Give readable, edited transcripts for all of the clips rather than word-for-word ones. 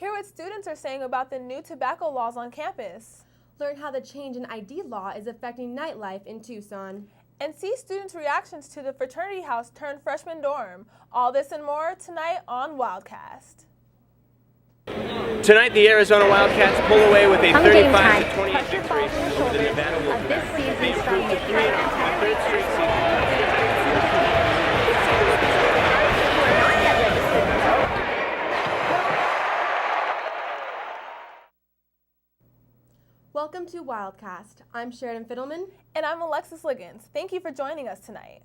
Hear what students are saying about the new tobacco laws on campus. Learn how the change in ID law is affecting nightlife in Tucson. And see students' reactions to the fraternity house turned freshman dorm. All this and more tonight on Wildcast. Tonight, the Arizona Wildcats pull away with a 35-28 victory over the Nevada Wolfpack. This season's from the third straight season. Welcome to Wildcast. I'm Sheridan Fiddleman. And I'm Alexis Liggins. Thank you for joining us tonight.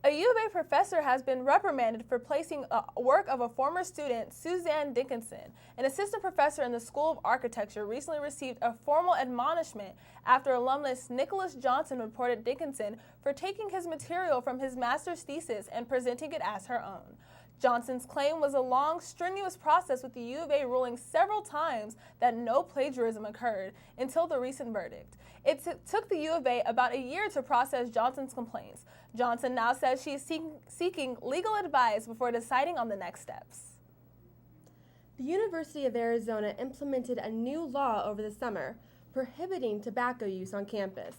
A U of A professor has been reprimanded for placing work of a former student, Suzanne Dickinson. An assistant professor in the School of Architecture recently received a formal admonishment after alumnus Nicholas Johnson reported Dickinson for taking his material from his master's thesis and presenting it as her own. Johnson's claim was a long, strenuous process, with the U of A ruling several times that no plagiarism occurred until the recent verdict. It took the U of A about a year to process Johnson's complaints. Johnson now says she is seeking legal advice before deciding on the next steps. The University of Arizona implemented a new law over the summer prohibiting tobacco use on campus.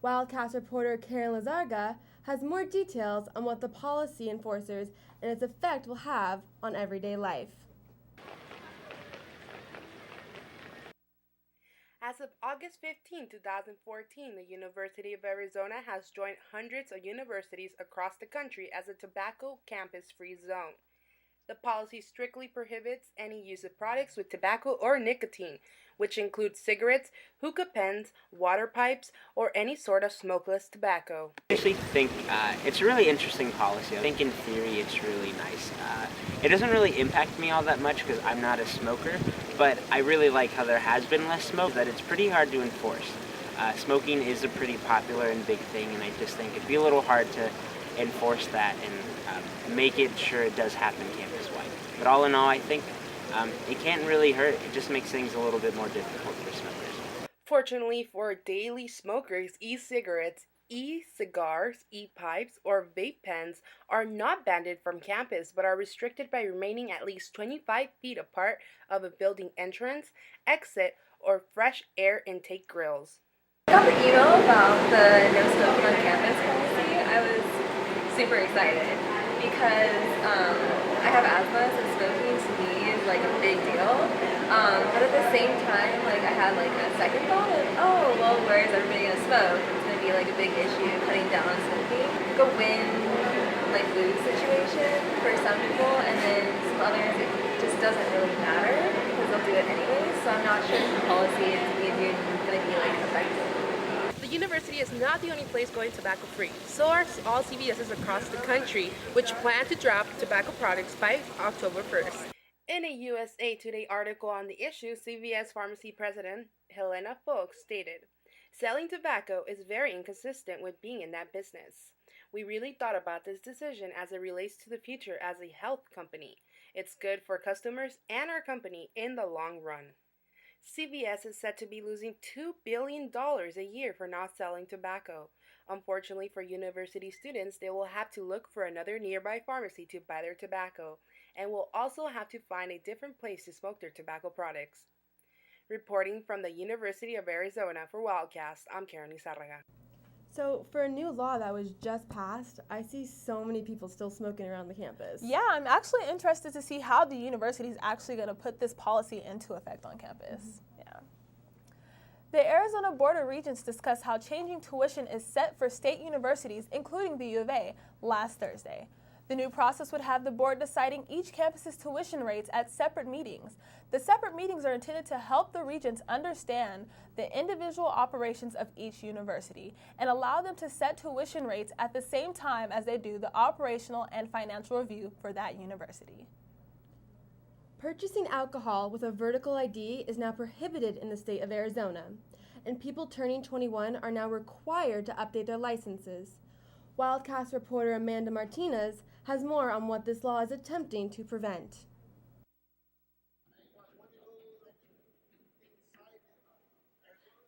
Wildcast reporter Karen Lazarga has more details on what the policy enforces and its effect will have on everyday life. As of August 15, 2014, the University of Arizona has joined hundreds of universities across the country as a tobacco campus-free zone. The policy strictly prohibits any use of products with tobacco or nicotine, which includes cigarettes, hookah pens, water pipes, or any sort of smokeless tobacco. I actually think it's a really interesting policy. I think in theory it's really nice. It doesn't really impact me all that much because I'm not a smoker, but I really like how there has been less smoke, that it's pretty hard to enforce. Smoking is a pretty popular and big thing, and I just think it'd be a little hard to enforce that and make it sure it does happen campus-wide. But all in all, I think it can't really hurt. It just makes things a little bit more difficult for smokers. Fortunately for daily smokers, e-cigarettes, e-cigars, e-pipes, or vape pens are not banned from campus but are restricted by remaining at least 25 feet apart of a building entrance, exit, or fresh air intake grills. I got the email about the no smoking on campus policy. I was super excited because I have asthma, so smoking to me is like a big deal. But at the same time, like I had like a second thought of, oh, well, where is everybody gonna smoke? It's gonna be like a big issue cutting down on smoking. Like a win, like lose situation for some people, and then some others it just doesn't really matter because they'll do it anyways. So I'm not sure if the policy is even gonna be like effective. The university is not the only place going tobacco-free. So are all CVSs across the country, which plan to drop tobacco products by October 1st. In a USA Today article on the issue, CVS Pharmacy President Helena Fox stated, "Selling tobacco is very inconsistent with being in that business. We really thought about this decision as it relates to the future as a health company. It's good for customers and our company in the long run." CVS is said to be losing $2 billion a year for not selling tobacco. Unfortunately for university students, they will have to look for another nearby pharmacy to buy their tobacco, and will also have to find a different place to smoke their tobacco products. Reporting from the University of Arizona for Wildcast, I'm Karen Lizarraga. So for a new law that was just passed, I see so many people still smoking around the campus. Yeah, I'm actually interested to see how the university is actually going to put this policy into effect on campus. Yeah. The Arizona Board of Regents discussed how changing tuition is set for state universities, including the U of A, last Thursday. The new process would have the board deciding each campus's tuition rates at separate meetings. The separate meetings are intended to help the regents understand the individual operations of each university and allow them to set tuition rates at the same time as they do the operational and financial review for that university. Purchasing alcohol with a vertical ID is now prohibited in the state of Arizona, and people turning 21 are now required to update their licenses. Wildcast reporter Amanda Martinez has more on what this law is attempting to prevent.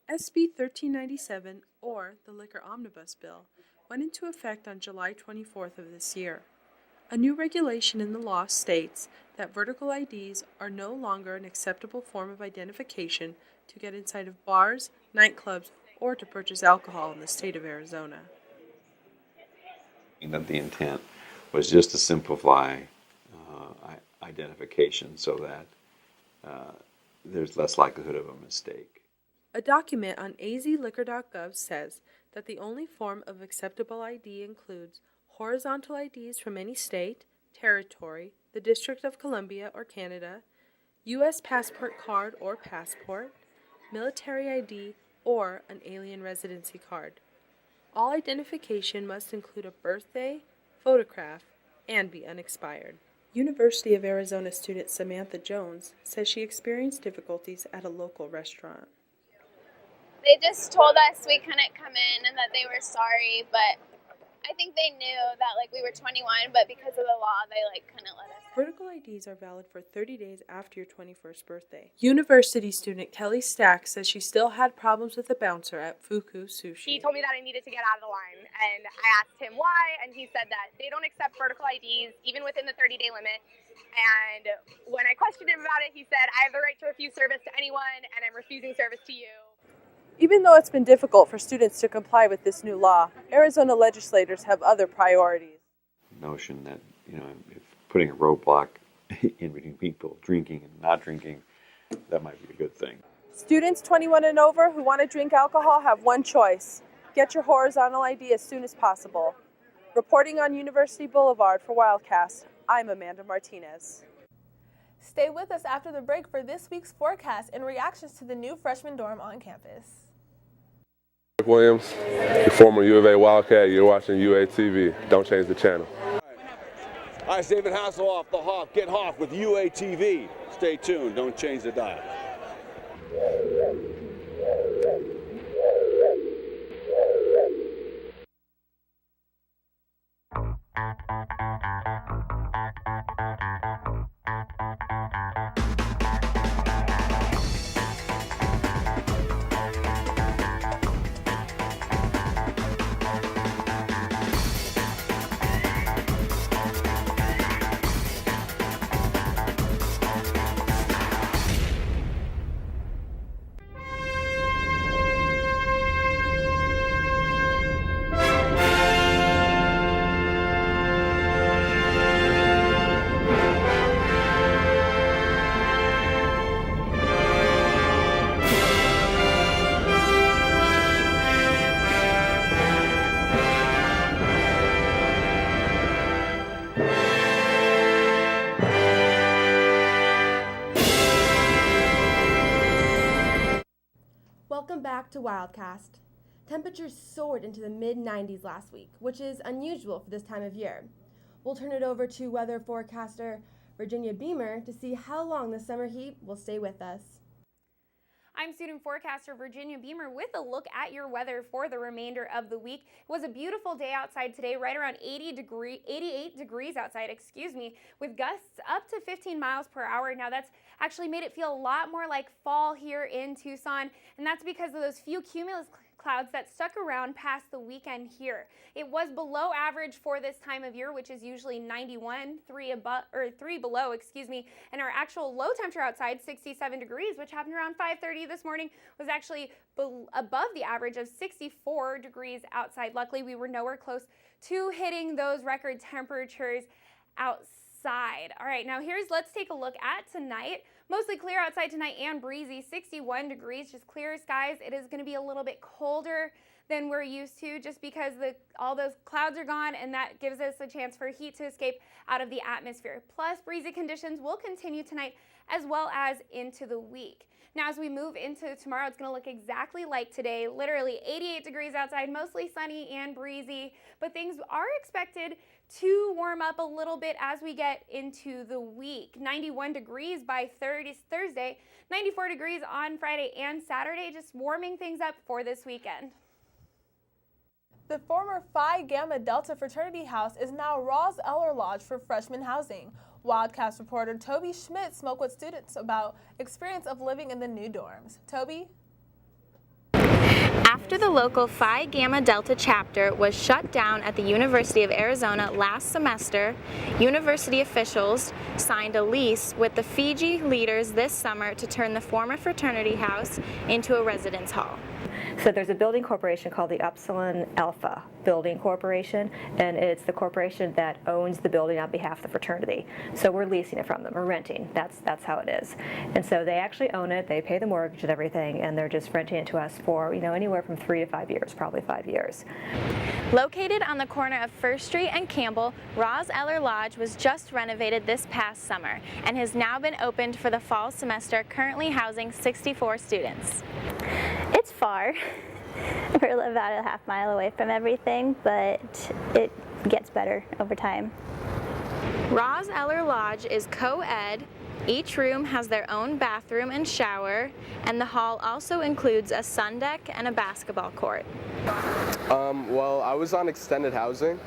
SB 1397, or the Liquor Omnibus Bill, went into effect on July 24th of this year. A new regulation in the law states that vertical IDs are no longer an acceptable form of identification to get inside of bars, nightclubs, or to purchase alcohol in the state of Arizona. That the intent was just to simplify identification so that there's less likelihood of a mistake. A document on azliquor.gov says that the only form of acceptable ID includes horizontal IDs from any state, territory, the District of Columbia or Canada, U.S. passport card or passport, military ID, or an alien residency card. All identification must include a birthday, photograph, and be unexpired. University of Arizona student Samantha Jones says she experienced difficulties at a local restaurant. They just told us we couldn't come in and that they were sorry, but I think they knew that we were 21, but because of the law, they couldn't let us in. Vertical IDs are valid for 30 days after your 21st birthday. University student Kelly Stack says she still had problems with the bouncer at Fuku Sushi. He told me that I needed to get out of the line, and I asked him why, and he said that they don't accept vertical IDs even within the 30-day limit. And when I questioned him about it, he said, I have the right to refuse service to anyone, and I'm refusing service to you. Even though it's been difficult for students to comply with this new law, Arizona legislators have other priorities. Notion that, if putting a roadblock in between people drinking and not drinking, that might be a good thing. Students 21 and over who want to drink alcohol have one choice. Get your horizontal ID as soon as possible. Reporting on University Boulevard for Wildcast, I'm Amanda Martinez. Stay with us after the break for this week's forecast and reactions to the new freshman dorm on campus. Williams, your former U of A Wildcat, you're watching UATV. Don't change the channel. Hi, it's David Hasselhoff, the Hoff. Get Hoff with UATV. Stay tuned. Don't change the dial. Welcome back to Wildcast. Temperatures soared into the mid-90s last week, which is unusual for this time of year. We'll turn it over to weather forecaster Virginia Beamer to see how long the summer heat will stay with us. I'm student forecaster Virginia Beamer with a look at your weather for the remainder of the week. It was a beautiful day outside today, right around 88 degrees outside, with gusts up to 15 miles per hour. Now that's actually made it feel a lot more like fall here in Tucson, and that's because of those few cumulus clouds that stuck around past the weekend here. It was below average for this time of year, which is usually 91, 3 below, and our actual low temperature outside, 67 degrees, which happened around 5:30 this morning, was actually above the average of 64 degrees outside. Luckily, we were nowhere close to hitting those record temperatures outside. All right, now let's take a look at tonight. Mostly clear outside tonight and breezy, 61 degrees, just clear skies. It is going to be a little bit colder than we're used to just because all those clouds are gone, and that gives us a chance for heat to escape out of the atmosphere. Plus, breezy conditions will continue tonight as well as into the week. Now, as we move into tomorrow, it's going to look exactly like today, literally 88 degrees outside, mostly sunny and breezy, but things are expected to warm up a little bit as we get into the week. 91 degrees by Thursday, 94 degrees on Friday and Saturday, just warming things up for this weekend. The former Phi Gamma Delta fraternity house is now Ross Eller Lodge for freshman housing. Wildcast reporter Toby Schmidt spoke with students about experience of living in the new dorms. Toby? After the local Phi Gamma Delta chapter was shut down at the University of Arizona last semester, university officials signed a lease with the Fiji leaders this summer to turn the former fraternity house into a residence hall. So there's a building corporation called the Upsilon Alpha Building Corporation, and it's the corporation that owns the building on behalf of the fraternity. So we're leasing it from them, we're renting. That's how it is. And so they actually own it, they pay the mortgage and everything, and they're just renting it to us for, anywhere from 3 to 5 years, probably 5 years. Located on the corner of First Street and Campbell, Roz Eller Lodge was just renovated this past summer and has now been opened for the fall semester, currently housing 64 students. It's far. We're about a half-mile away from everything, but it gets better over time. Roz Eller Lodge is co-ed. Each room has their own bathroom and shower, and the hall also includes a sun deck and a basketball court. Well, I was on extended housing,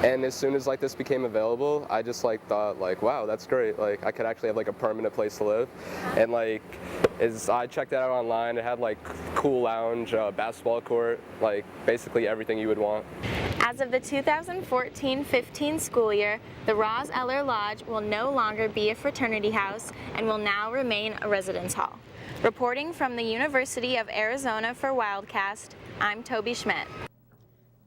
and as soon as this became available, I just thought wow, that's great. I could actually have a permanent place to live, and as I checked it out online, it had cool lounge, basketball court, basically everything you would want. As of the 2014-15 school year, the Roz Eller Lodge will no longer be a fraternity house and will now remain a residence hall. Reporting from the University of Arizona for Wildcast, I'm Toby Schmidt.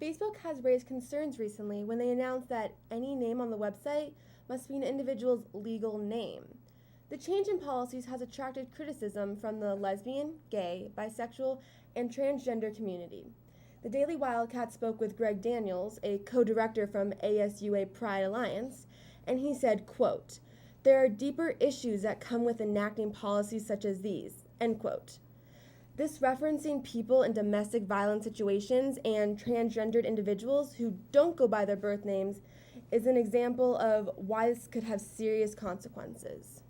Facebook has raised concerns recently when they announced that any name on the website must be an individual's legal name. The change in policies has attracted criticism from the lesbian, gay, bisexual, and transgender community. The Daily Wildcat spoke with Greg Daniels, a co-director from ASUA Pride Alliance, and he said, quote, "There are deeper issues that come with enacting policies such as these," end quote. This referencing people in domestic violence situations and transgendered individuals who don't go by their birth names is an example of why this could have serious consequences.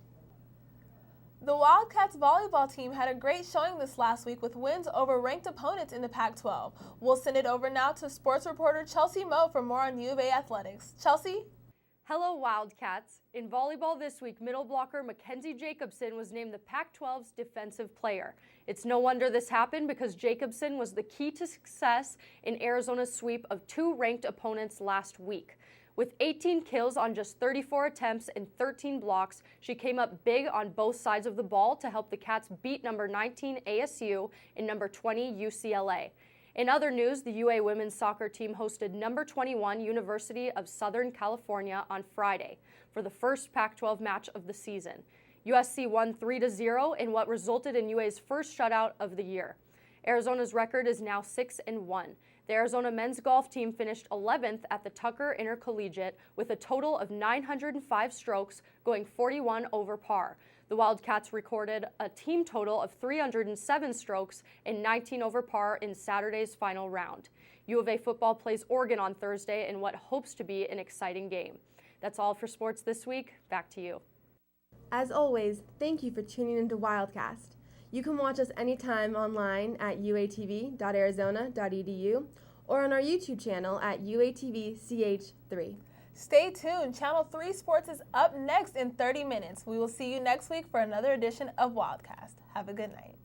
The Wildcats volleyball team had a great showing this last week with wins over ranked opponents in the Pac-12. We'll send it over now to sports reporter Chelsea Moe for more on U of A athletics. Chelsea? Hello, Wildcats. In volleyball this week, middle blocker Mackenzie Jacobson was named the Pac-12's Defensive Player. It's no wonder this happened because Jacobson was the key to success in Arizona's sweep of 2 ranked opponents last week. With 18 kills on just 34 attempts and 13 blocks, she came up big on both sides of the ball to help the Cats beat number 19 ASU and number 20 UCLA. In other news, the UA women's soccer team hosted number 21 University of Southern California on Friday for the first Pac-12 match of the season. USC won 3-0 in what resulted in UA's first shutout of the year. Arizona's record is now 6-1. The Arizona men's golf team finished 11th at the Tucker Intercollegiate with a total of 905 strokes, going 41 over par. The Wildcats recorded a team total of 307 strokes and 19 over par in Saturday's final round. U of A football plays Oregon on Thursday in what hopes to be an exciting game. That's all for sports this week. Back to you. As always, thank you for tuning into Wildcast. You can watch us anytime online at uatv.arizona.edu or on our YouTube channel at UATVCH3. Stay tuned. Channel 3 Sports is up next in 30 minutes. We will see you next week for another edition of Wildcast. Have a good night.